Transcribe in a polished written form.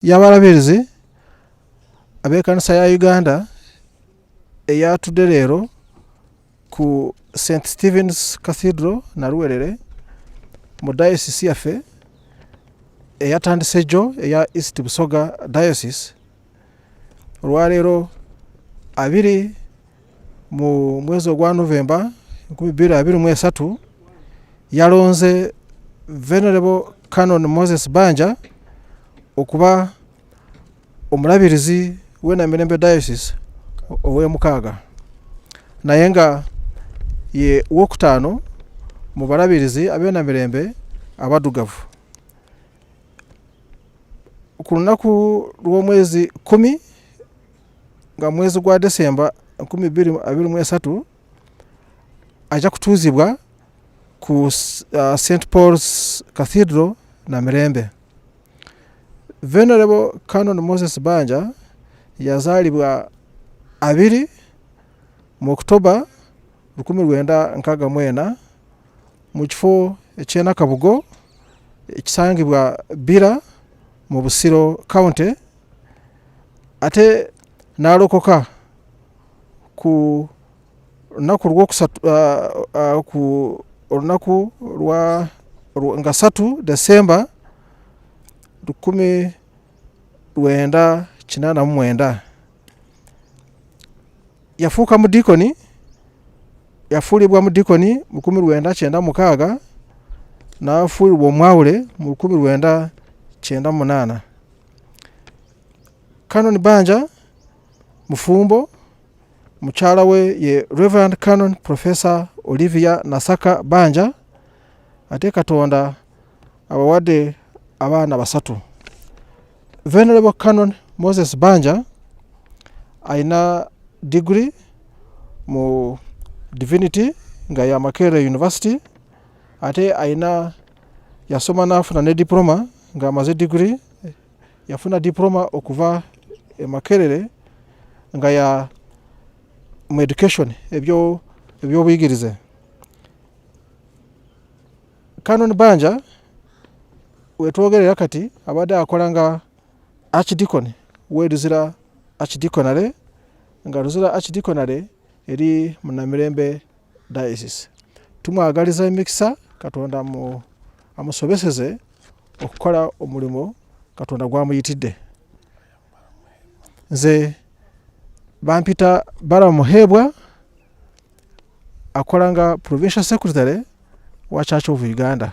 y'abalabirizi ab'ekkanisa ya Uganda eyatudde leero ku St. Stephen's Cathedral Naluwerere mu diocese yaffe eyatandise jjo eya East Busoga Diocese olwaleero 2 mu mwezi ogwa November 2023 yalonze Venerable Canon Moses Banja okuba omulabirizi w'e Namirembe Diocese ow'e6 naye nga ye wokutaano mu balabirizi ab'e Namirembe abaddugavu. Ku lunaku lw'omwezi 10 nga mwezi gwa December 2023 ajja kutuuzibwa ku St. Paul's Cathedral Namirembe. Venerable Canon Moses Banja yazaalibwa 2 mu October 1964 mu kifo eky'e Nakabugo ekisangibwa Bira mu Busiro County, ate n'alokoka ku lunaku lwa 3 December 1989. Yafuuka mudikoni, yafuulibwa mudikoni mu 1996 n'afuulibwa omwawule mu 1998. Canon Banja mufumbo, mukyala we ye Rev. Canon Professor Olivia Nasaka Banja, ate Katonda abawadde abaana 3. Venerable Canon Moses Banja aina degree mu Divinity nga ya Makerere University, ate aina yasoma n'afuna ne diploma nga amaze degree. Yafuna diploma okuva e Makerere nga ya mu education ebyobuyigirize. Canon Banja wetwogerera kati abadde akola nga archdeacon w'Eluzira Archdeaconry nga Luzira Archdeaconry eri mu Namirembe Diocese. Tumwagaliza emikisa, Katonda amusobeseze okukola omulimu Katonda gwamuyitidde. Nze bampita Balamuhebwa, akola nga Provincial Secretary wa Church of Uganda.